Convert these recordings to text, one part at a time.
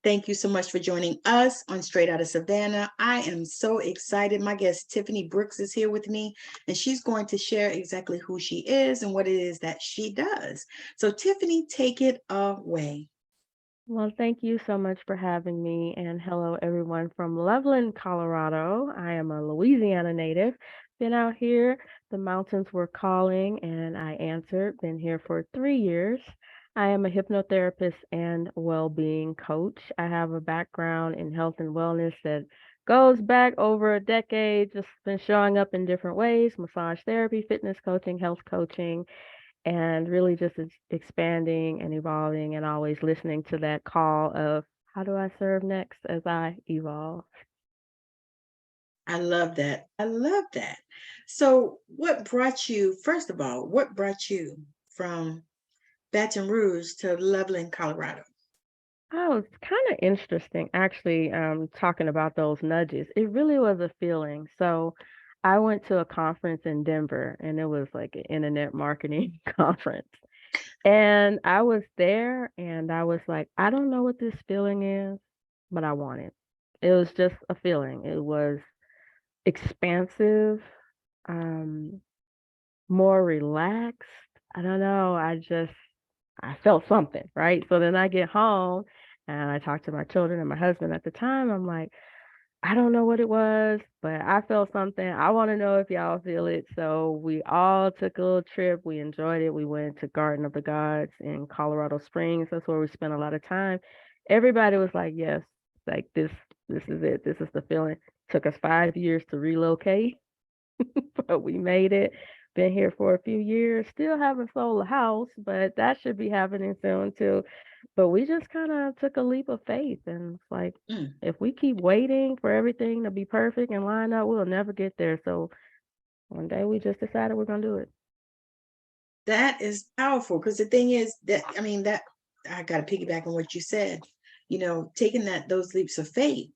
Thank you so much for joining us on Straight Outta Savannah. I am so excited. My guest, Tiffany Brooks, is here with me, and she's going to share exactly who she is and what it is that she does. So Tiffany, take it away. Well, thank you so much for having me. And hello, everyone from Loveland, Colorado. I am a Louisiana native. Been out here, the mountains were calling, and I answered. Been here for 3 years. I am a hypnotherapist and well-being coach. I have a background in health and wellness that goes back over a decade, just been showing up in different ways: massage therapy, fitness coaching, health coaching, and really just expanding and evolving and always listening to that call of how do I serve next as I evolve. I love that. I love that. So what brought you, first of all, what brought you from Baton Rouge to Loveland, Colorado? Oh, it's kind of interesting actually, talking about those nudges. It really was a feeling. So I went to a conference in Denver and it was like an internet marketing conference. And I was there and I was like, I don't know what this feeling is, but I want it. It was just a feeling. It was expansive, um, more relaxed. I don't know. I felt something, right? So then I get home and I talk to my children and my husband at the time. I'm like, I don't know what it was, but I felt something. I want to know if y'all feel it. So we all took a little trip. We enjoyed it. We went to Garden of the Gods in Colorado Springs. That's where we spent a lot of time. Everybody was like, yes, like this is it. This is the feeling. Took us 5 years to relocate, but we made it. Been here for a few years. Still haven't sold a house, but that should be happening soon too. But we just kind of took a leap of faith, and it's like, Mm, if we keep waiting for everything to be perfect and line up, we'll never get there. So one day we just decided we're gonna do it. that is powerful because the thing is that, I mean, that I got to piggyback on what you said, taking those leaps of faith,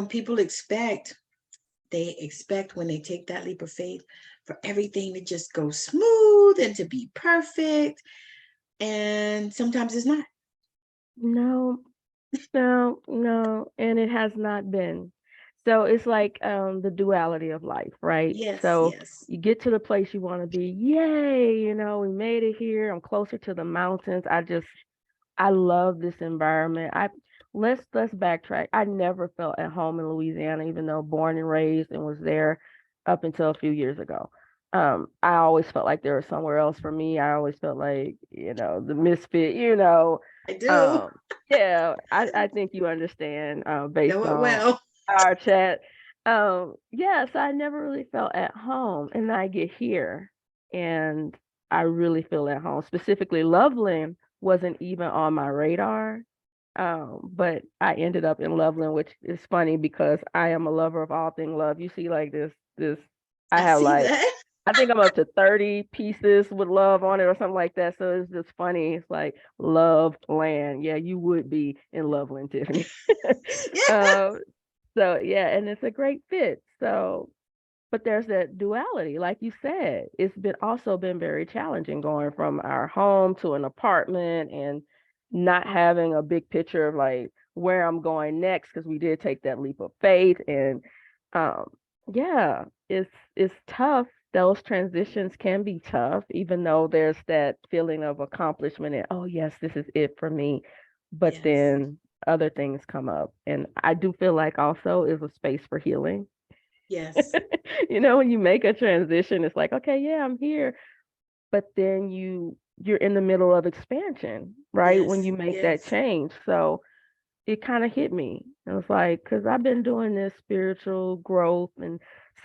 people they expect when they take that leap of faith for everything to just go smooth and to be perfect. And sometimes it's not. No, no, no, and it has not been. So it's like the duality of life, right? Yes, So yes. you get to the place you want to be. Yay, we made it here. I'm closer to the mountains. I love this environment. Let's backtrack. I never felt at home in Louisiana, even though born and raised and was there up until a few years ago. I always felt like there was somewhere else for me. I always felt like, the misfit. I do Um, yeah, I think you understand, know based it on well. our chat. Yeah, so I never really felt at home. And I get here and I really feel at home. Specifically, Loveland wasn't even on my radar. But I ended up in Loveland, which is funny because I am a lover of all things love. You see, like this, I I have see like, that. I think I'm up to 30 pieces with love on it or something like that. So it's just funny. It's like love land. Yeah, you would be in Loveland, Tiffany. Yeah. um, so yeah, and it's a great fit. So, but there's that duality, like you said. It's been very challenging going from our home to an apartment and not having a big picture of like where I'm going next, because we did take that leap of faith. And um, yeah, it's tough. Those transitions can be tough, even though there's that feeling of accomplishment and, oh yes, this is it for me. But Yes. then other things come up. And I do feel like also is a space for healing. Yes. When you make a transition, it's like, okay, yeah, I'm here, but then you're in the middle of expansion, right? When Yes. you make that Yes. change. So it kind of hit me. It was like, because I've been doing this spiritual growth and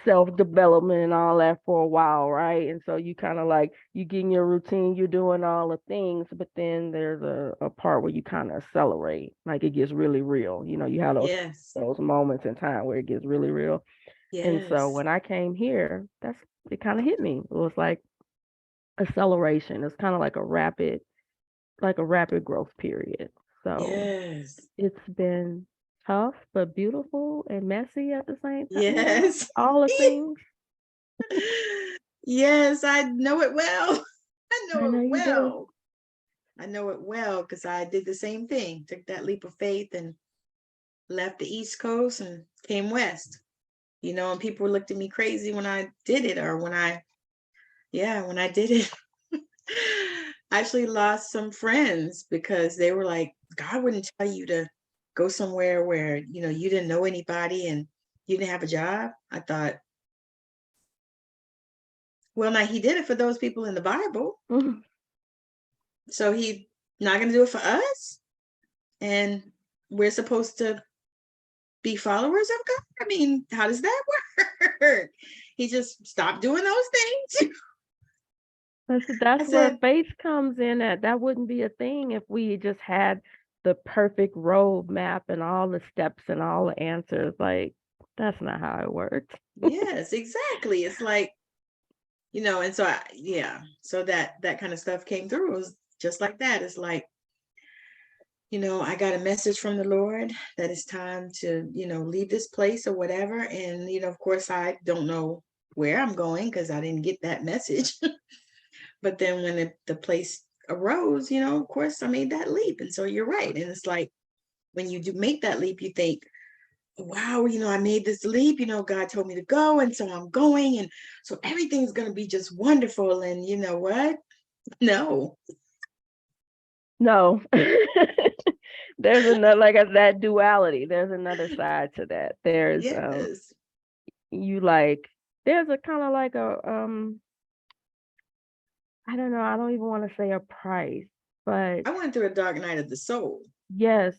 self-development and all that for a while, right? And so you kind of like, you get in your routine, you're doing all the things, but then there's a part where you kind of accelerate, like it gets really real. You have Yes. those moments in time where it gets really real. And so Yes. when I came here, it kind of hit me. It was like acceleration. It's kind of like a rapid growth period. So Yes. it's been tough, but beautiful and messy at the same time. Yes. All the things. Yes, I know it well. I I know know it you do. well. I know it well because I did the same thing. Took that leap of faith and left the East Coast and came West. And people looked at me crazy when I did it, or when I did it. I actually lost some friends because they were like, God wouldn't tell you to go somewhere where, you didn't know anybody and you didn't have a job. I thought, well, now he did it for those people in the Bible. Mhm. So he's not going to do it for us. And we're supposed to be followers of God. I mean, how does that work? He just stopped doing those things. I That's where said, faith comes in at. That wouldn't be a thing if we just had the perfect roadmap and all the steps and all the answers. Like, that's not how it works. yes, exactly. It's like, and so so that kind of stuff came through. It was just like that. It's like, I got a message from the Lord that it's time to, leave this place or whatever. And, of course, I don't know where I'm going because I didn't get that message. But then when the place arose, of course, I made that leap. And so you're right. And it's like, when you do make that leap, you think, wow, I made this leap, God told me to go. And so I'm going. And so everything's going to be just wonderful. And you know what? No. No. There's another, that duality. There's another side to that. There's Yes. there's a kind of like a I don't know, I don't even want to say a price, but I went through a dark night of the soul. yes,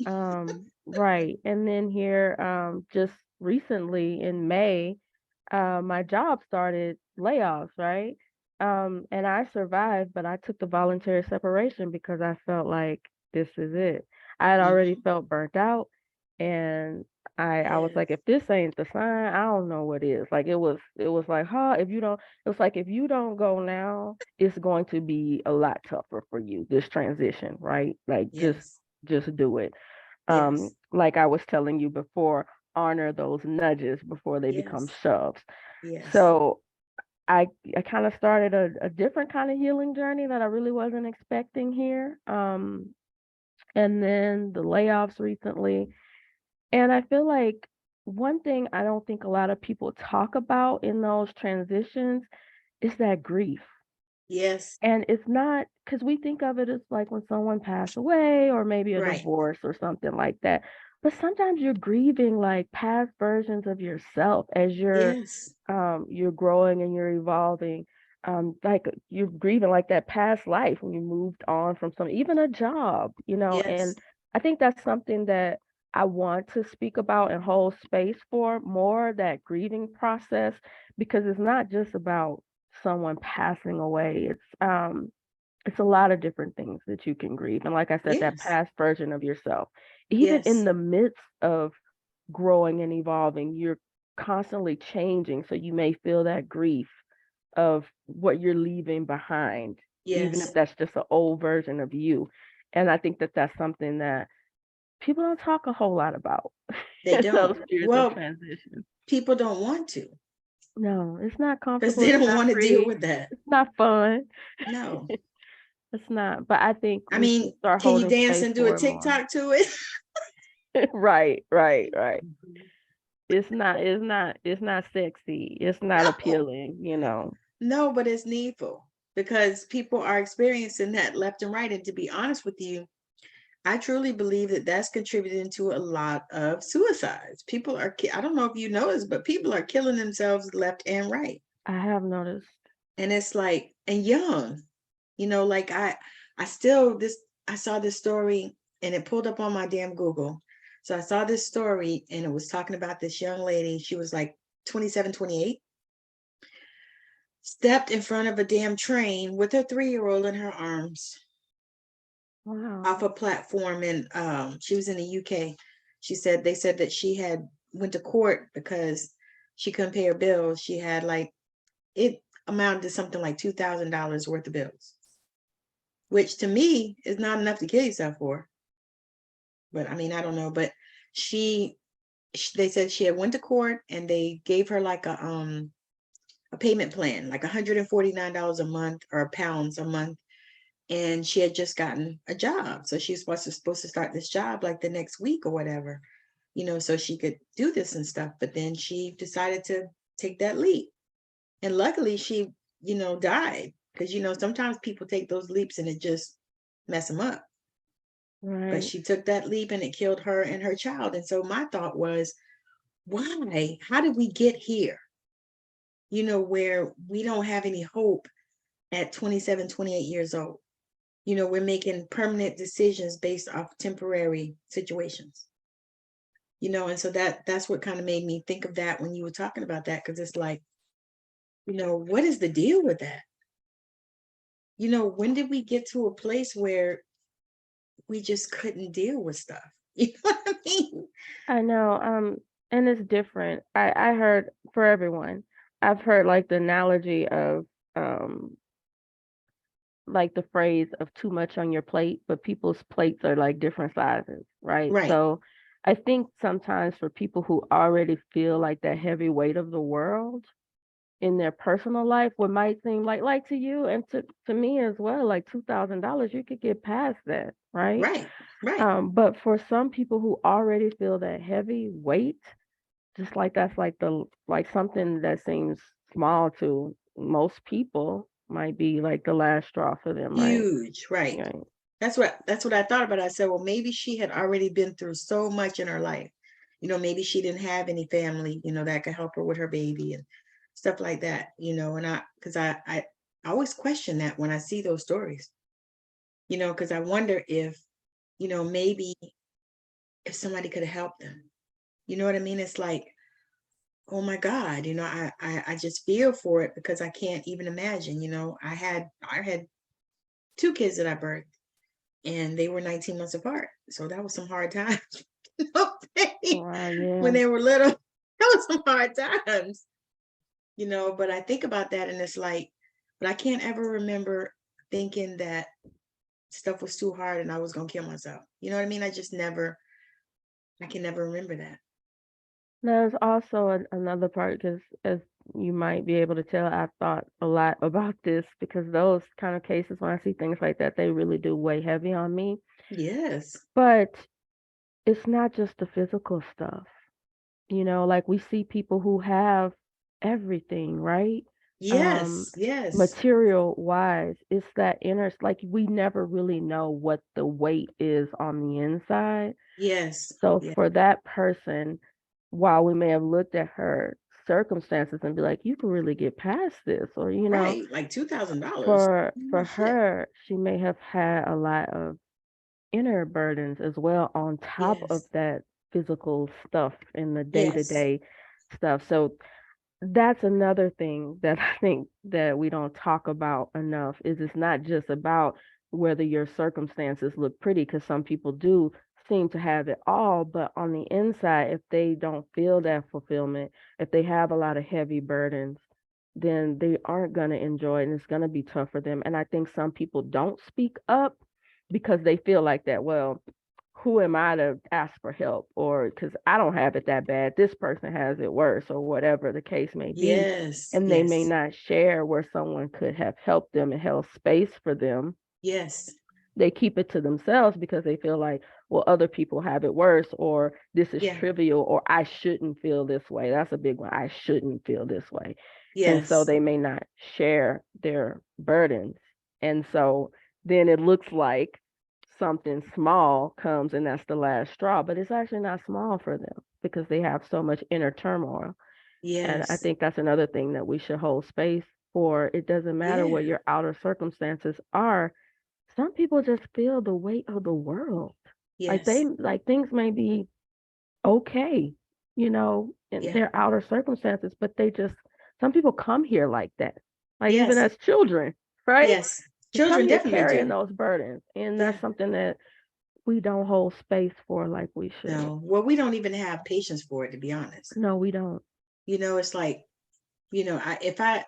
right. And then here, just recently in May, my job started layoffs, right? And I survived, but I took the voluntary separation because I felt like this is it. I had already Mhm. felt burnt out, and I was like, Yes. if this ain't the sign, I don't know what is. Like it was like, huh, if you don't, it was like if you don't go now, it's going to be a lot tougher for you, this transition, right? Like Yes. just do it. Yes. Like I was telling you before, honor those nudges before they become Yes. shoves. Yes. So I I kind of started a different kind of healing journey that I really wasn't expecting here. And then the layoffs recently. And I feel like one thing I don't think a lot of people talk about in those transitions is that grief. Yes. And it's not because we think of it as like when someone passed away or maybe a Right. divorce or something like that. But sometimes you're grieving like past versions of yourself as Yes. you're growing and you're evolving. Like you're grieving like that past life when you moved on from some, even a job, Yes. and I think that's something that I want to speak about and hold space for more, that grieving process, because it's not just about someone passing away. It's a lot of different things that you can grieve. And like I said, that Yes. past version of yourself, even in Yes. the midst of growing and evolving, you're constantly changing. So you may feel that grief of what you're leaving behind, even if Yes. that's just an old version of you. And I think that that's something that people don't talk a whole lot about They in those don't. years of Well, transition. people don't want to No, it's not because comfortable. they It's don't not want to deal pretty. with that. It's not fun. No. It's not. But I think I we should mean, start can you holding dance space and do a for it more. TikTok to it? Right, right, right. It's not sexy. It's not No. appealing. No, but it's needful because people are experiencing that left and right. And to be honest with you, I truly believe that that's contributing to a lot of suicides. People are, I don't know if you noticed, but people are killing themselves left and right. I have noticed. And it's like, and young, like I still, I saw this story and it pulled up on my damn Google. So I saw this story and it was talking about this young lady. She was like 27, 28, stepped in front of a damn train with her 3-year-old in her arms off Wow. a platform. And she was in the UK. They said that she had went to court because she couldn't pay her bills. She had like, it amounted to something like $2,000 worth of bills, which to me is not enough to kill yourself for. But I mean, I don't know. But she they said she had went to court and they gave her like a payment plan, like $149 a month or pounds a month. and she had just gotten a job. So she was supposed to start this job like the next week or whatever, so she could do this and stuff. But then she decided to take that leap. And luckily she, died, because, sometimes people take those leaps and it just mess them up. But Right. she took that leap and it killed her and her child. And so my thought was, why? How did we get here? Where we don't have any hope at 27, 28 years old. We're making permanent decisions based off temporary situations. And so that's what kind of made me think of that when you were talking about that, because it's like, what is the deal with that? When did we get to a place where we just couldn't deal with stuff? You know what I mean? I know. And it's different. I heard for everyone. I've heard like the analogy of um like the phrase of too much on your plate, but people's plates are like different sizes, right? Right, So I think sometimes for people who already feel like that heavy weight of the world in their personal life, what might seem like to you and to me as well, like $2,000, you could get past that, right? right, right. But for some people who already feel that heavy weight, just like that's like something that seems small to most people might be like the last straw for them, right? Huge, right. Right. That's what I thought about. I said, well, maybe she had already been through so much in her life. Maybe she didn't have any family, that could help her with her baby and stuff like that, and because I always question that when I see those stories, because I wonder if, maybe if somebody could have helped them. You know what I mean? It's like, oh my God, I just feel for it, because I can't even imagine. I had two kids that I birthed, and they were 19 months apart. So that was some hard times. Wow, When yeah. they were little, that was some hard times. But I think about that and it's like, but I can't ever remember thinking that stuff was too hard and I was gonna kill myself. You know what I mean? I can never remember that. There's also another part because, as you might be able to tell, I've thought a lot about this because those kind of cases, when I see things like that, they really do weigh heavy on me. Yes. But it's not just the physical stuff, like we see people who have everything, right? Um, Yes. Yes. Material wise, it's that inner, like we never really know what the weight is on the inside. Yes. So Yeah. for that person, while we may have looked at her circumstances and be like, you can really get past this, or Right. Like $2,000. for Shit. her, she may have had a lot of inner burdens as well on top of Yes. that physical stuff in the Yes. day-to-day stuff. So that's another thing that I think that we don't talk about enough is it's not just about whether your circumstances look pretty, because some people do seem to have it all, but on the inside, if they don't feel that fulfillment, if they have a lot of heavy burdens, then they aren't going to enjoy it and it's going to be tough for them. And I think some people don't speak up because they feel like that, well, who am I to ask for help? Or because I don't have it that bad, this person has it worse, or whatever the case may be. Yes. And they may Yes. not share where someone could have helped them and held space for them. Yes. They keep it to themselves because they feel like, well, other people have it worse, or this is Yeah. trivial, or I shouldn't feel this way. That's a big one. I shouldn't feel this way. And so Yes. they may not share their burdens. And so then it looks like something small comes and that's the last straw, but it's actually not small for them because they have so much inner turmoil. And I Yes. think that's another thing that we should hold space for. It doesn't matter what Yeah. your outer circumstances are. Some people just feel the weight of the world. Like Yes. like things may be okay, in Yeah. their outer circumstances, but some people come here like that. Like even Yes. as children, right? Yes. They come Children here definitely carrying do. those burdens. And Yeah. that's something that we don't hold space for like we should. No. Well, we don't even have patience for it, to be honest. No, we don't. It's like, if I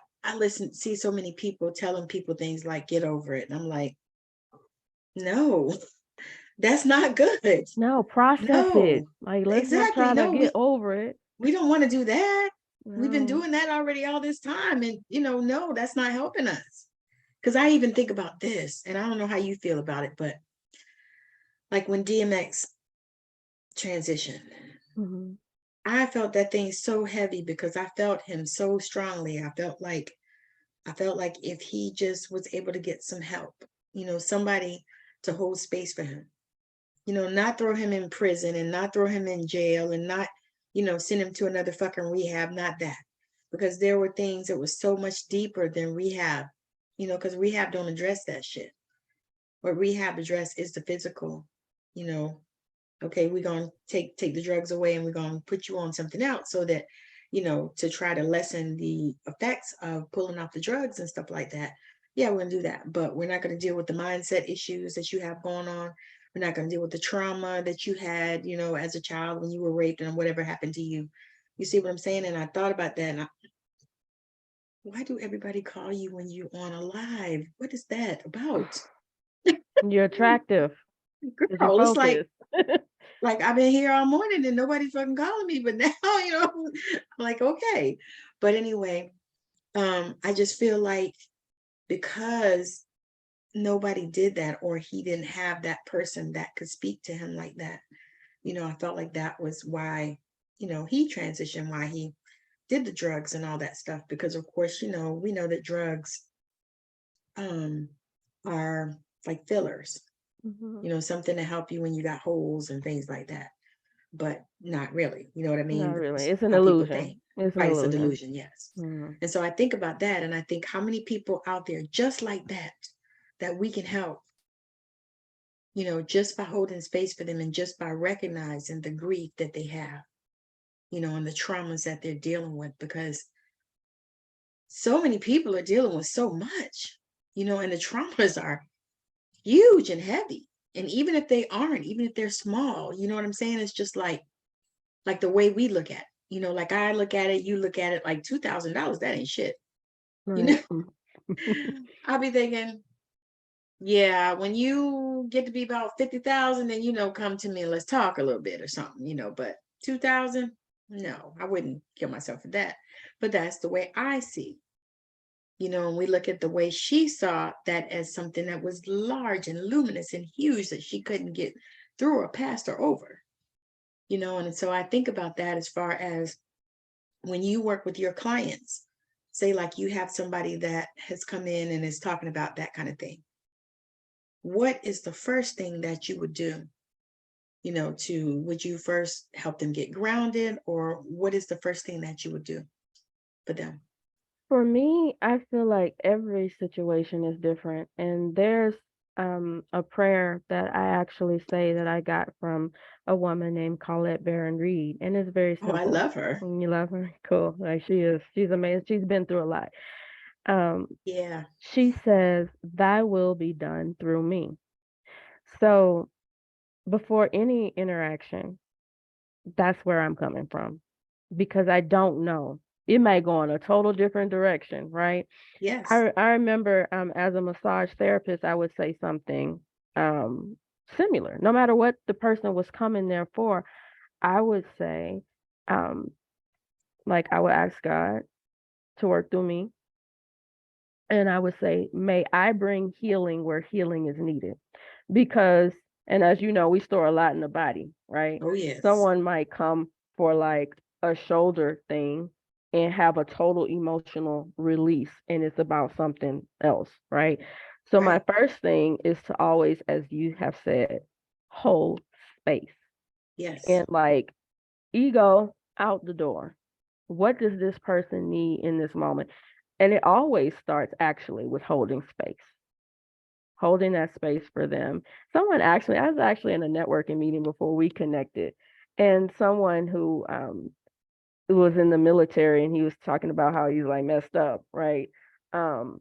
see so many people telling people things like get over it. And I'm like, no, that's not good. No, process it. No, Like let's not exactly. try to No, get we over it. we don't want to do that. We've been No. doing that already all this time. And no, that's not helping us. Because I even think about this, and I don't know how you feel about it, but like when DMX transitioned, Mhm. I felt that thing so heavy because I felt him so strongly. I felt like if he just was able to get some help, somebody to hold space for him, not throw him in prison and not throw him in jail and not, send him to another fucking rehab, not that. Because there were things that was so much deeper than rehab, because rehab don't address that shit. What rehab address is the physical, you know, okay, we're going to take the drugs away and we're going to put you on something else so that, to try to lessen the effects of pulling off the drugs and stuff like that. Yeah, we're going to do that, but we're not going to deal with the mindset issues that you have going on. We're not going to deal with the trauma that you had, as a child when you were raped and whatever happened to you. You see what I'm saying? And I thought about that, and why do everybody call you when you're on a live? What is that about? You're attractive 'cause you're Girl, it's like focused. I've been here all morning and nobody's fucking calling me, but now, I'm like, okay. But anyway, I just feel like because nobody did that, or he didn't have that person that could speak to him like that, I felt like that was why, he transitioned, why he did the drugs and all that stuff. Because of course, we know that drugs um are like fillers, Mhm. something to help you when you got holes and things like that, but not really. You know what I Not mean? really. It's It's an how people think. illusion. It's an Right, it's a illusion. delusion, yes. Mhm. And so I think about that, and I think how many people out there just like that we can help, just by holding space for them and just by recognizing the grief that they have, and the traumas that they're dealing with, because so many people are dealing with so much, and the traumas are huge and heavy. And even if they aren't, even if they're small, you know what I'm saying? It's just like the way we look at it. Like I look at it, you look at it, like $2,000, that ain't shit. You know, Right. I'll be thinking, yeah, when you get to be about 50,000, then come to me and let's talk a little bit or something, but 2,000, no, I wouldn't kill myself for that. But that's the way I see. And we look at the way she saw that as something that was large and luminous and huge that she couldn't get through or past or over. And so I think about that as far as when you work with your clients, say like you have somebody that has come in and is talking about that kind of thing. What is the first thing that you would do? Would you first help them get grounded, or what is the first thing that you would do for them? For me, I feel like every situation is different, and there's a prayer that I actually say that I got from a woman named Colette Baron Reed, and it's very Oh, I simple. love her. You love her? Cool. Like she's amazing. She's been through a lot. Um, Yeah. she says, "Thy will be done through me." So before any interaction, that's where I'm coming from because I don't know. It might go in a total different direction, right? Yes. I remember as a massage therapist, I would say something um, similar. No matter what the person was coming there for, I would say, um, like I would ask God to work through me, and I would say, "May I bring healing where healing is needed," because, and as you know, we store a lot in the body, right? Oh, yes. Someone might come for like a shoulder thing and have a total emotional release, and it's about something else, right? So my Right. first thing is to always, as you have said, hold space Yes. and like ego out the door. What does this person need in this moment? And it always starts actually with holding that space for them. I was actually in a networking meeting before we connected, and someone who was in the military, and he was talking about how he's like messed up, right? Um,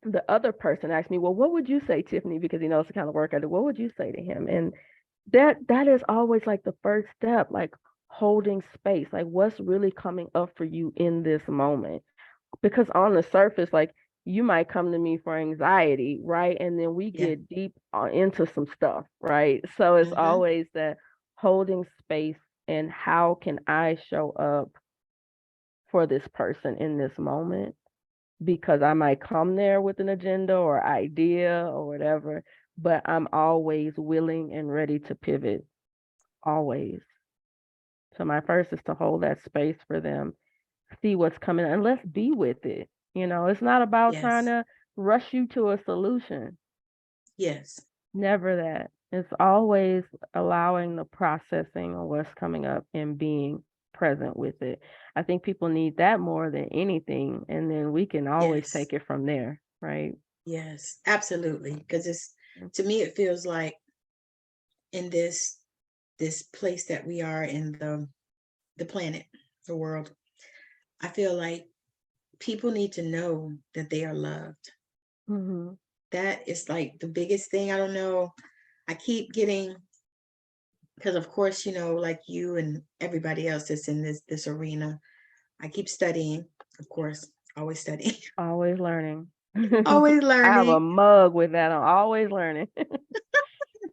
the other person asked me, well, what would you say, Tiffany? Because he knows the kind of work I do. What would you say to him? And that is always like the first step, like holding space, like what's really coming up for you in this moment. Because on the surface, like you might come to me for anxiety, right? And then we Yeah. get deep into some stuff, right? So it's Hmm. always that holding space and how can I show up for this person in this moment because I might come there with an agenda or idea or whatever, but I'm always willing and ready to pivot, always. So my first is to hold that space for them, see what's coming, and let's be with it. It's not about trying Yes. to rush you to a solution. Yes. Never that. It's always allowing the processing of what's coming up and being present with it. I think people need that more than anything, and then we can always Yes. take it from there, right? Yes. Absolutely. Because to me, it feels like in this place that we are in, the planet, the world, I feel like people need to know that they are loved. Mm-hmm. That is like the biggest thing. I don't know. I keep getting, because of course, like you and everybody else that's in this arena, I keep studying, of course, always studying, Always learning. always I have a learning. mug with that on, always learning.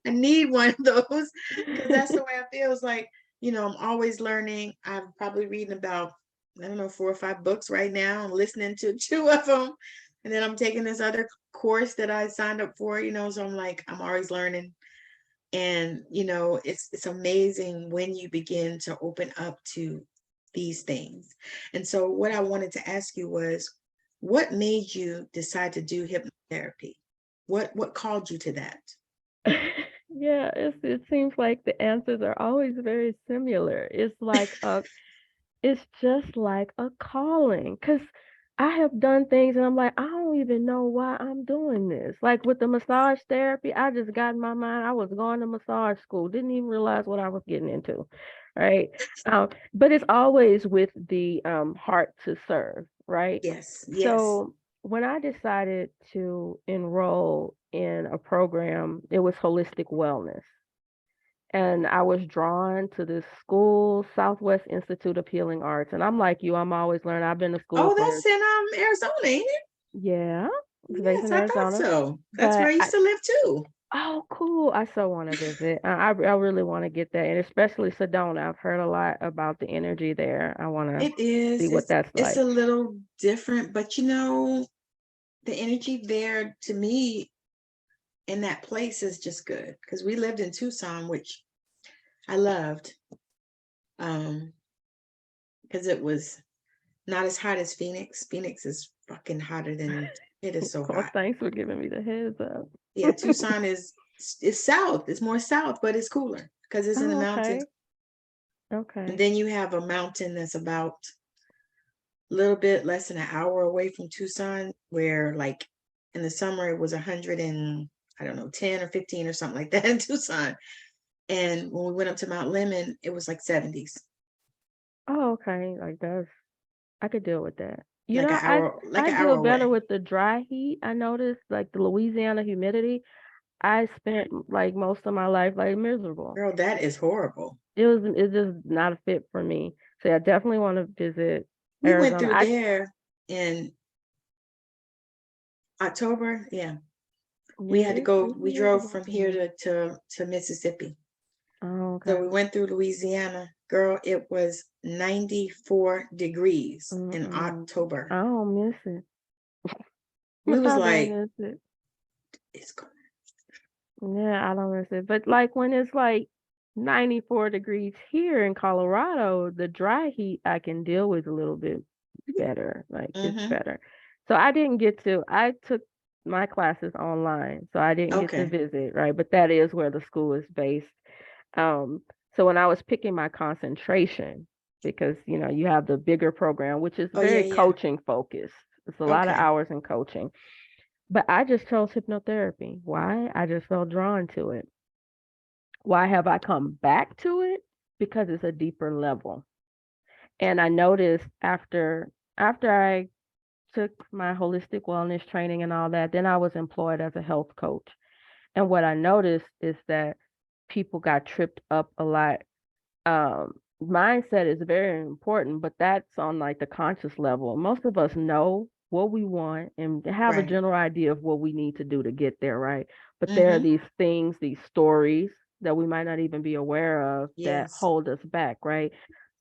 I need one of those because that's the way I feel. It's like, I'm always learning. I'm probably reading about, I don't know, 4 or 5 books right now. I'm listening to 2 of them. And then I'm taking this other course that I signed up for, so I'm like, I'm always learning. And, it's amazing when you begin to open up to these things. And so what I wanted to ask you was, what made you decide to do hypnotherapy? What called you to that? Yeah, it seems like the answers are always very similar. It's just like a calling, because I have done things and I'm like, I don't even know why I'm doing this. Like with the massage therapy, I just got in my mind, I was going to massage school, didn't even realize what I was getting into, right? But it's always with the heart to serve, right? Yes, yes. So when I decided to enroll in a program, it was holistic wellness. And I was drawn to this school, Southwest Institute of Healing Arts. And I'm like you, I'm always learning. I've been to school Oh, for, that's in Arizona, ain't it? yeah, it's based Yes, in I thought Arizona. so. That's where But I used to live too. oh, cool. I so want to visit. I really want to get that. And especially Sedona. I've heard a lot about the energy there. I want to It is. see what that's It's like. a little different, but the energy there to me in that place is just good because we lived in Tucson, which I loved, because it was not as hot as Phoenix. Phoenix is fucking hotter than it is so Well, hot. thanks for giving me the heads up. Yeah, Tucson is south. It's more south, but it's cooler because it's in the Oh, mountains. okay. And Okay. then you have a mountain that's about a little bit less than an hour away from Tucson, where like in the summer it was 100 and I don't know, 10 or 15 or something like that in Tucson. And when we went up to Mount Lemon, it was like 70s, Oh, okay. Like that's, I could deal with that. You like know, an hour, like I an hour deal better away. with the dry heat. I noticed like the Louisiana humidity. I spent like most of my life like miserable. Girl, that is horrible. It's just not a fit for me. So I definitely want to visit We went Arizona. through there in October. Yeah. We Yeah, had to go, it's we drove miserable from for here me. to Mississippi. Oh, So okay. we went through Louisiana. Girl, it was 94 degrees in Mm-mm. October. I don't miss it. We was I don't like, miss it. it's cold. Yeah, I don't miss it. But like when it's like 94 degrees here in Colorado, the dry heat I can deal with a little bit better. Like it's Mm-hmm. better. So I took my classes online, so I didn't get to Okay. visit, right? But that is where the school is based. Um, so when I was picking my concentration, because you have the bigger program, which is Oh, yeah, very yeah. coaching focused. It's a lot of Okay. hours in coaching. But I just chose hypnotherapy. Why? I just felt drawn to it. Why have I come back to it? Because it's a deeper level. And I noticed after I took my holistic wellness training and all that, then I was employed as a health coach. And what I noticed is that people got tripped up a lot. Mindset is very important, but that's on like the conscious level. Most of us know what we want and have a Right. general idea of what we need to do to get there, right? But there are Mm-hmm. these things, these stories that we might not even be aware of that Yes. hold us back, right?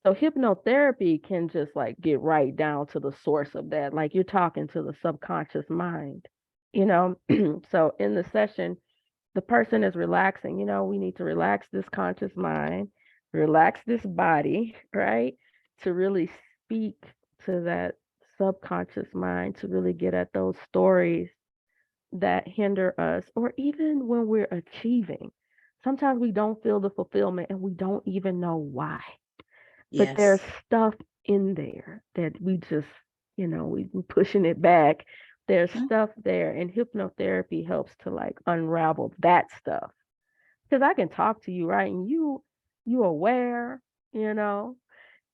So hypnotherapy can just like get right down to the source of that. Like you're talking to the subconscious mind, you know? So in the session, the person is relaxing, we need to relax this conscious mind, relax this body, right? To really speak to that subconscious mind, to really get at those stories that hinder us, or even when we're achieving. Sometimes we don't feel the fulfillment and we don't even know why. But there's Yes. stuff in there that we just, we've been pushing it back. There's Mhm. stuff there, and hypnotherapy helps to like unravel that stuff. Because I can talk to you, right? And you aware, you know,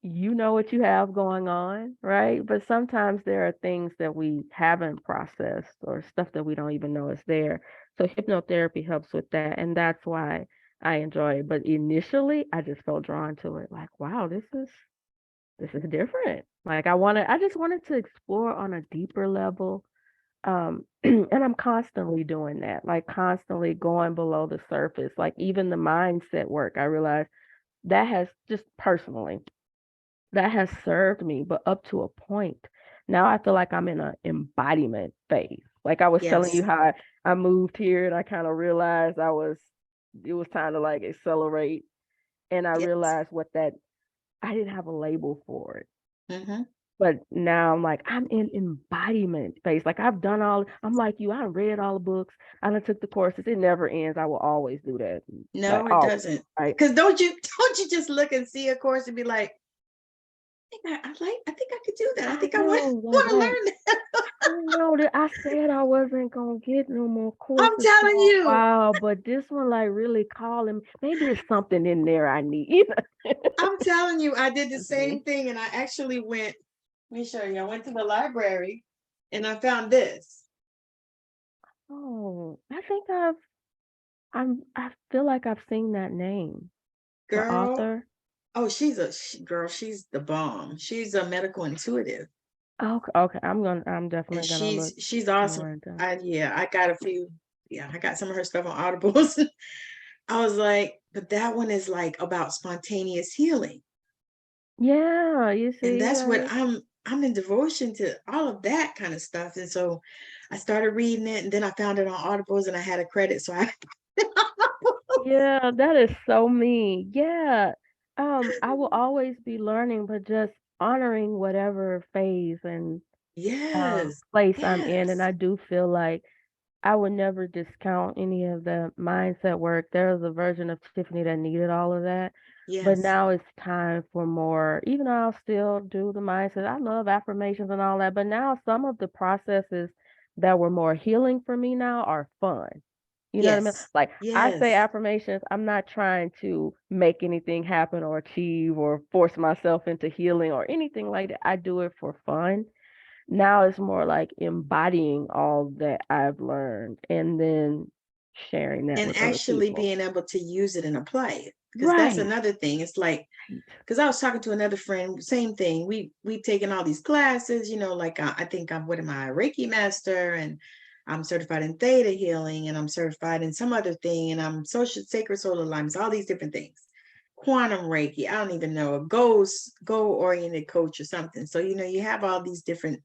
you know what you have going on, right? But sometimes there are things that we haven't processed or stuff that we don't even know is there. So hypnotherapy helps with that, and that's why I enjoy it. But initially, I just felt drawn to it, like, wow, this is different. Like I just wanted to explore on a deeper level. And I'm constantly doing that, like constantly going below the surface. Like even the mindset work, I realized that has just personally that has served me, but up to a point. Now I feel like I'm in an embodiment phase. Like I was telling you Yes. how I moved here and I kind of realized it was time to like accelerate. And I Yes. realized what that I didn't have a label for it. Hmm. But now I'm like, I'm in embodiment phase. Like I'm like you, I read all the books, I done took the courses. It never ends. I will always do that. Like No, it always, doesn't. right? Because don't you just look and see a course and be like, I think I could do that. I I think I want know, want to like learn that. I know that I said I wasn't gonna get no more I'm courses telling for a you. while, but this one like really calling. Maybe it's something in there I need. I'm telling you, I did the Mhm. same thing, and I actually went. Let me show you. I went to the library, and I found this Oh, I feel like I've seen that name. The girl. author. Oh, girl. She's the bomb. She's a medical intuitive, Okay, okay. I'm and definitely gonna look she's awesome. more into. I got a few. Yeah, I got some of her stuff on Audibles. I was like, but that one is like about spontaneous healing. Yeah, you And see, that's what like, I'm in devotion to all of that kind of stuff. And so I started reading it, and then I found it on Audibles, and I had a credit. So I yeah, that is so me. Yeah. I will always be learning, but just honoring whatever phase and yes, place I'm in. And yes, I do feel like I would never discount any of the mindset work. There was a version of Tiffany that needed all of that. But yes, now it's time for more, even though I'll still do the mindset. I love affirmations and all that. But now some of the processes that were more healing for me now are fun. You know what I mean? yes, Like I say yes. affirmations, I'm not trying to make anything happen or achieve or force myself into healing or anything like that. I do it for fun. Now it's more like embodying all that I've learned and then sharing that And with other actually people. being able to use it and apply it. Because that's Right. another thing. It's like, Right. because I was talking to another friend, same thing. We've taken all these classes, like I think I'm what am I, a Reiki master, and I'm certified in theta healing, and I'm certified in some other thing, and I'm social sacred solar alignments, all these different things. Quantum Reiki, I don't even know, a goal oriented coach or something. So you have all these different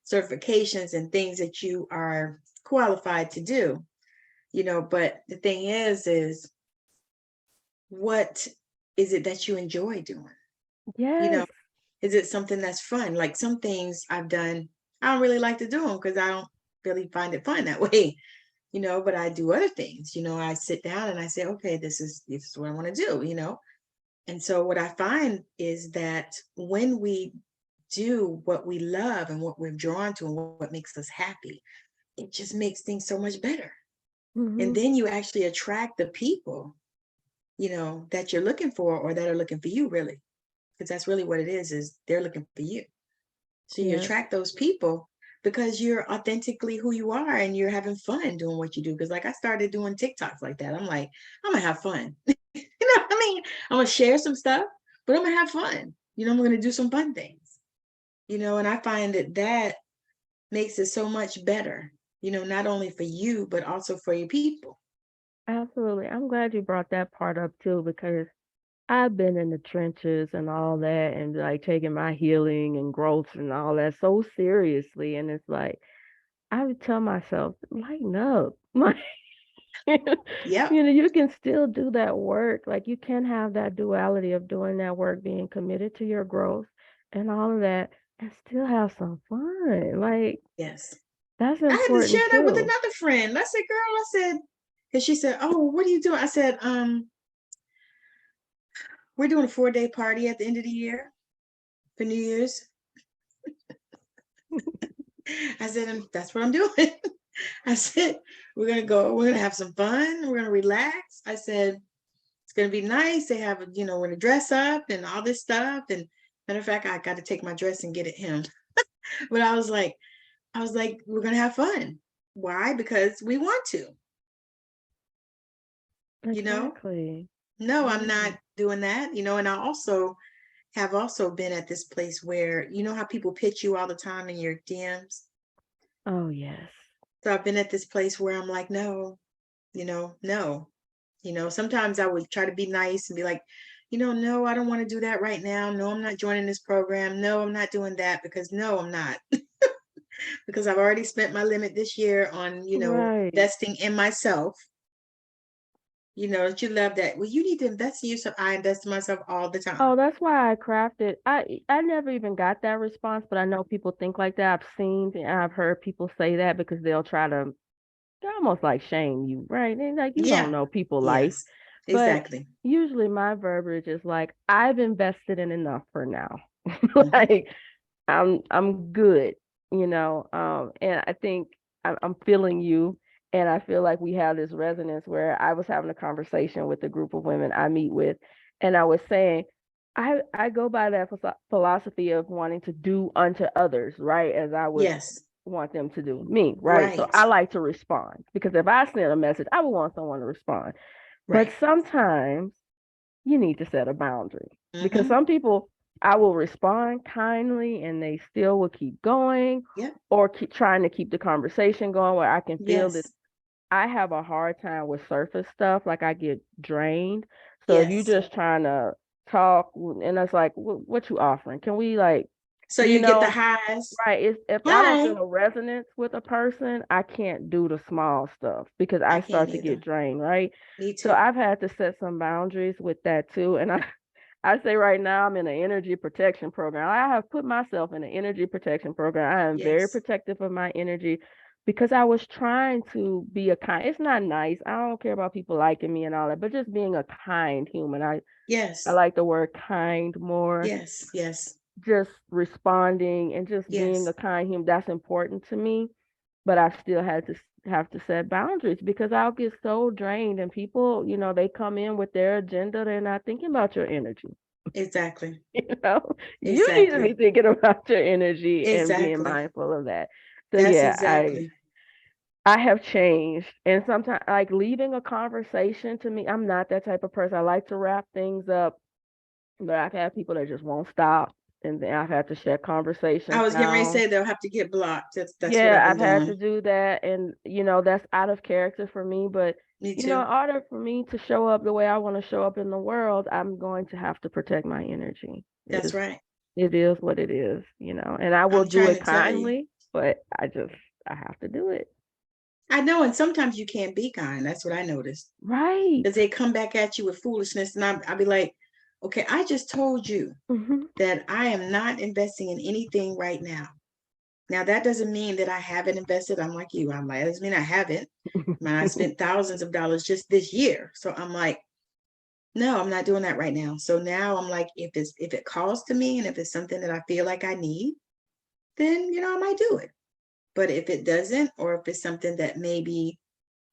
certifications and things that you are qualified to do, but the thing is what is it that you enjoy doing? You know, Yes. is it something that's fun? Like some things I've done, I don't really like to do them because I don't really find it fun that way, but I do other things. I sit down and I say, okay, this is what I want to do. And so what I find is that when we do what we love and what we're drawn to and what makes us happy, it just makes things so much better. And Hmm. then you actually attract the people, that you're looking for or that are looking for you, really. Because that's really what it is they're looking for you. So you Yes. attract those people because you're authentically who you are and you're having fun doing what you do. Because like I started doing TikToks like that. I'm like, I'm gonna have fun. What I mean? I'm gonna share some stuff, but I'm gonna have fun. I'm gonna do some fun things. And I find that makes it so much better, not only for you, but also for your people. Absolutely. I'm glad you brought that part up too, because I've been in the trenches and all that, and like taking my healing and growth and all that so seriously. And it's like, I would tell myself, lighten up. Like, Yep. you can still do that work. Like, you can have that duality of doing that work, being committed to your growth and all of that, and still have some fun. Like, Yes. that's I had to important share that with too. another friend. I said, girl, I said, because she said, oh, what are you doing? I said, we're doing a 4-day party at the end of the year for New Year's. I said, and that's what I'm doing. I said, we're gonna have some fun, we're gonna relax. I said, it's gonna be nice. They have, we're gonna dress up and all this stuff. And matter of fact, I got to take my dress and get it him. But I was like, we're gonna have fun. Why? Because we want to, you know. Exactly. No, I'm Yeah. not doing that, and I also have been at this place where, how people pitch you all the time in your DMs. Oh, yes. So I've been at this place where I'm like, no, no. Sometimes I would try to be nice and be like, no, I don't want to do that right now. No, I'm not joining this program. No, I'm not doing that because no, I'm not. Because I've already spent my limit this year on, Right. investing in myself. That you love that. Well, you need to invest in yourself. I invest in myself all the time. Oh, that's why I crafted. I never even got that response, but I know people think like that. I've seen and I've heard people say that because they'll try to almost like shame you, right? And like, you don't Yeah. know people life. Yes. But Exactly. usually my verbiage is like, I've invested in enough for now. Mhm. Like, I'm good, you know. And I think I'm feeling you, and I feel like we have this resonance where I was having a conversation with a group of women I meet with, and I was saying, I go by that philosophy of wanting to do unto others, right, as I would Yes. want them to do me, right? So Right. I like to respond because if I send a message, I would want someone to respond. But Right. sometimes you need to set a boundary because Mm-hmm. some people I will respond kindly and they still will keep going Yep. or keep trying to keep the conversation going where I can feel that Yes. I have a hard time with surface stuff. Like I get drained. So if you Yes. just trying to talk and it's like, what you offering? Can we like, So you you get the know, highs. right? If I don't Hi. feel a resonance with a person, I can't do the small stuff because I I can't start to get either. drained, right? Me So too. I've had to set some boundaries with that too. And I say right now I'm in an energy protection program. I have put myself in an energy protection program. I am very Yes. protective of my energy because I was trying to be a kind. It's not nice. I don't care about people liking me and all that, but just being a kind human. I Yes. like the word kind more. Yes. Yes. Just responding and just being Yes. a kind human. That's important to me. But I still had to have to set boundaries because I'll get so drained and people, they come in with their agenda. They're not thinking about your energy. Exactly. You know, you need to be Exactly. thinking about your energy and being Exactly. mindful of that. So That's yeah, I exactly. I have changed. And sometimes like leaving a conversation to me, I'm not that type of person. I like to wrap things up, but I've had people that just won't stop. And then I've had to shut I conversations was getting ready to down. say they'll have to get blocked. That's what Yeah, I've I've been had to doing. do that. And, that's out of character for me. But, Me in too. order for me to show up the way I want to show up in the world, I'm going to have to protect my energy. That's right. It is what it is. And I will I'm do trying it to tell you. kindly, but I have to do it. I know, and sometimes you can't be kind. That's what I noticed. Right. Because they come back at you with foolishness, and I'll be like, okay, I just told you Hmm. that I am not investing in anything right now. Now that doesn't mean that I haven't invested. I'm like you. I'm like, that doesn't mean I haven't. Man, I spent thousands of dollars just this year. So I'm like, no, I'm not doing that right now. So now I'm like, if it calls to me and if it's something that I feel like I need, then I might do it. But if it doesn't, or if it's something that maybe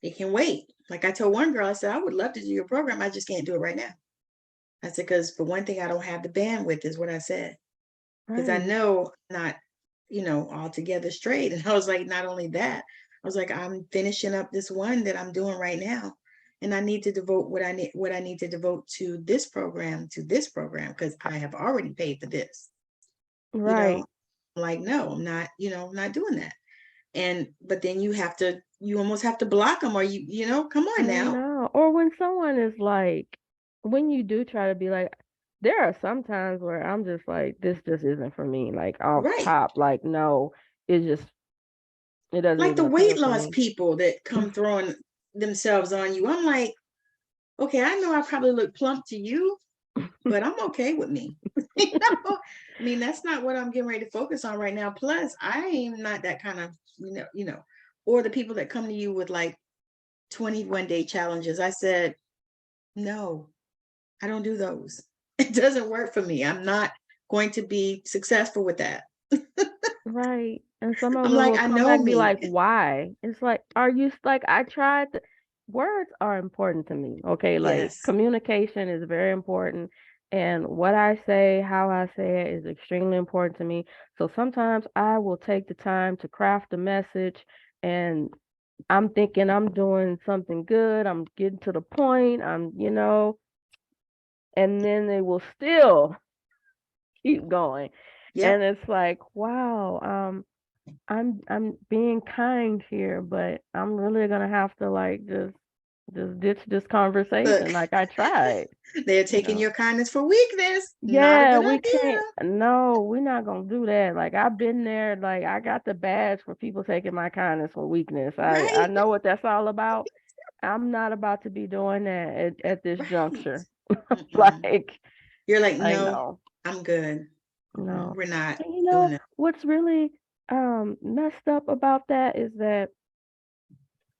it can wait. Like I told one girl, I said, I would love to do your program. I just can't do it right now. I said, because for one thing, I don't have the bandwidth, is what I said. Because I Right. know I'm not, altogether straight. And I was like, not only that, I was like, I'm finishing up this one that I'm doing right now. And I need to devote what I need to devote to this program, because I have already paid for this. You know, Right. like, no, I'm not, I'm not doing that. And but then you almost have to block them, or come I on now. know. Or when someone is like, when you do try to be like, there are some times where I'm just like, this just isn't for me. Like off Right. top, like no, it just it doesn't Like the even appeal weight to loss me. people that come throwing themselves on you. I'm like, okay, I know I probably look plump to you, but I'm okay with me. I mean, that's not what I'm getting ready to focus on right now. Plus, I am not that kind of, or the people that come to you with like 21-day challenges. I said, no, I don't do those. It doesn't work for me. I'm not going to be successful with that. Right. And some of I'm them like, will I come know back and be me. like, why? It's like, are you like, I tried to, words are important to me. Okay. Like Yes. communication is very important. And what I say, how I say it is extremely important to me. So sometimes I will take the time to craft a message and I'm thinking I'm doing something good. I'm getting to the point. And then they will still keep going. And Yep. it's like, wow, I'm being kind here, but I'm really gonna have to like just ditch this Look, conversation. Like I tried, they're you taking know. your kindness for weakness. Not a Yeah, good we idea. can't. No, we're not gonna do that. Like I've been there. Like I got the badge for people taking my kindness for weakness. I Right. know what that's all about. I'm not about to be doing that at this Right. juncture. Mm-mm. Like You're like, like no, no, I'm good. no. We're not And doing that. what's really messed up about that is that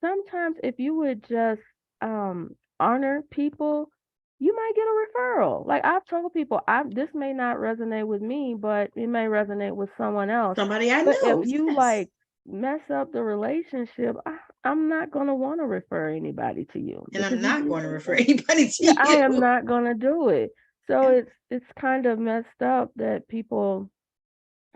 sometimes if you would just honor people, you might get a referral. Like I've told people, I this may not resonate with me, but it may resonate with someone else. Somebody I But if know. you Yes. like mess up the relationship, I'm not gonna want to refer anybody to you And because I'm you not do going to things refer like, anybody yeah, to I am you. not gonna do it. So Yeah. it's kind of messed up that people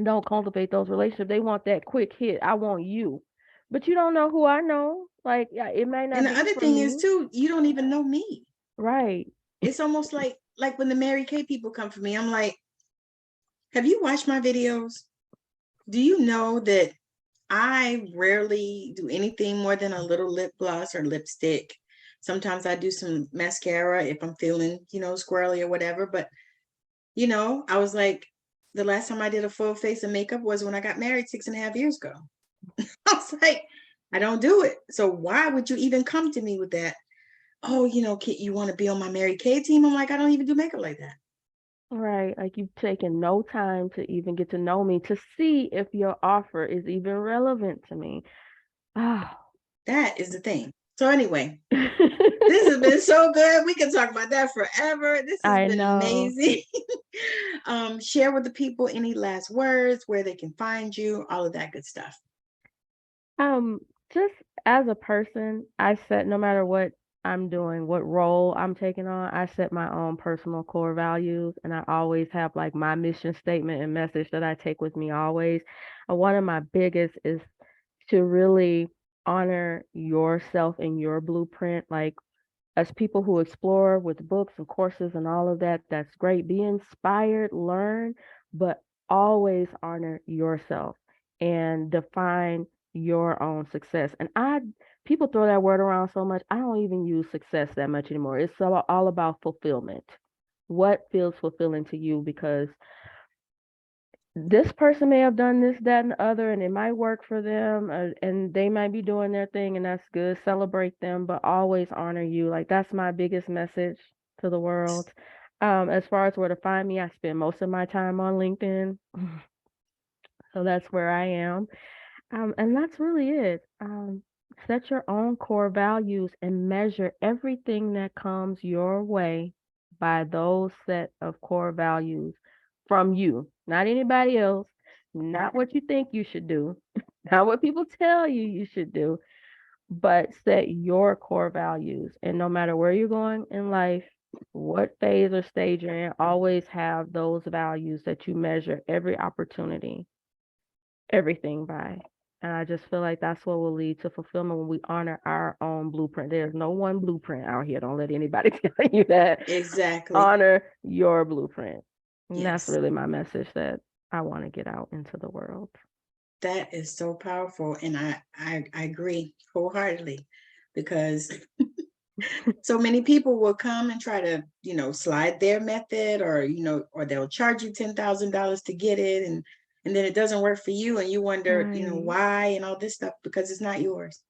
don't cultivate those relationships. They want that quick hit. I want you. But you don't know who I know. Like, yeah, it may And not the be other for thing is me. too, you don't even know me. Right. It's almost like when the Mary Kay people come for me, I'm like, have you watched my videos? Do you know that I rarely do anything more than a little lip gloss or lipstick? Sometimes I do some mascara if I'm feeling, squirrely or whatever. But, I was like, the last time I did a full face of makeup was when I got married 6.5 years ago. I was like, I don't do it. So why would you even come to me with that? Oh, Kit, you want to be on my Mary Kay team? I'm like, I don't even do makeup like that. Right. Like you've taken no time to even get to know me to see if your offer is even relevant to me. Oh. That is the thing. So anyway, this has been so good. We can talk about that forever. This has I been know. amazing. Share with the people any last words, where they can find you, all of that good stuff. Um, just as a person, I set no matter what I'm doing, what role I'm taking on, I set my own personal core values and I always have like my mission statement and message that I take with me always. One of my biggest is to really honor yourself and your blueprint. Like as people who explore with books and courses and all of that, that's great. Be inspired, learn, but always honor yourself and define your own success. And people throw that word around so much, I don't even use success that much anymore. It's all about fulfillment. What feels fulfilling to you? Because this person may have done this, that, and the other, and it might work for them, and they might be doing their thing, and that's good. Celebrate them, but always honor you. Like that's my biggest message to the world. As far as where to find me, I spend most of my time on LinkedIn, so that's where I am. And that's really it. Set your own core values and measure everything that comes your way by those set of core values from you, not anybody else, not what you think you should do, not what people tell you should do, but set your core values. And no matter where you're going in life, what phase or stage you're in, always have those values that you measure every opportunity, everything by. And I just feel like that's what will lead to fulfillment when we honor our own blueprint. There's no one blueprint out here. Don't let anybody tell you that. Exactly. Honor your blueprint. And that's Yes. really my message that I want to get out into the world. That is so powerful. And I agree wholeheartedly, because So many people will come and try to, slide their method, or, or they'll charge you $10,000 to get it. And then it doesn't work for you. And you wonder, Right. why and all this stuff, because it's not yours,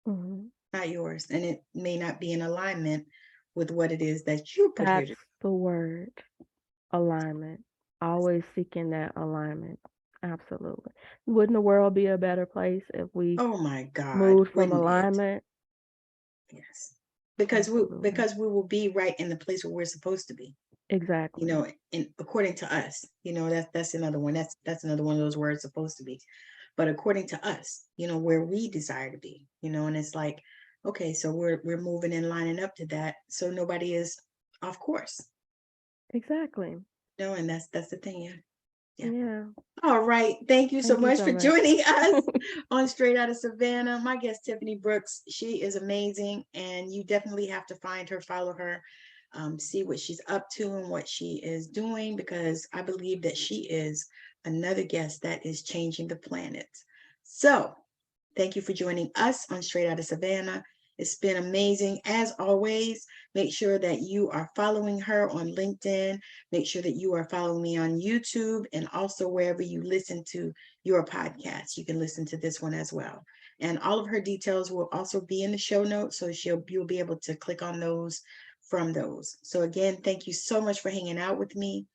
Mhm. not yours. And it may not be in alignment with what it is that you put here That's to. the word, alignment. Always seeking that alignment. Absolutely. Wouldn't the world be a better place if we Oh my God, moved from wouldn't it? alignment? Yes. Because we Absolutely. because we will be right in the place where we're supposed to be. Exactly. And according to us, that's another one. That's another one of those words, supposed to be. But according to us, where we desire to be, and it's like, okay, so we're moving and lining up to that, so nobody is off course. Exactly. And that's the thing. Yeah. Yeah. All right. Thank you so Thank you much so for much. joining us on Straight Outta Savannah. My guest, Tiffany Brooks, she is amazing, and you definitely have to find her, follow her, see what she's up to and what she is doing, because I believe that she is another guest that is changing the planet. So thank you for joining us on Straight Outta Savannah. It's been amazing. As always, make sure that you are following her on LinkedIn. Make sure that you are following me on YouTube, and also wherever you listen to your podcasts. You can listen to this one as well. And all of her details will also be in the show notes, so you'll be able to click on those from those. So again, thank you so much for hanging out with me.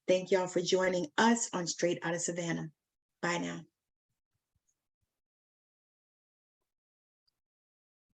Thank y'all for joining us on Straight Outta Savannah. Bye now.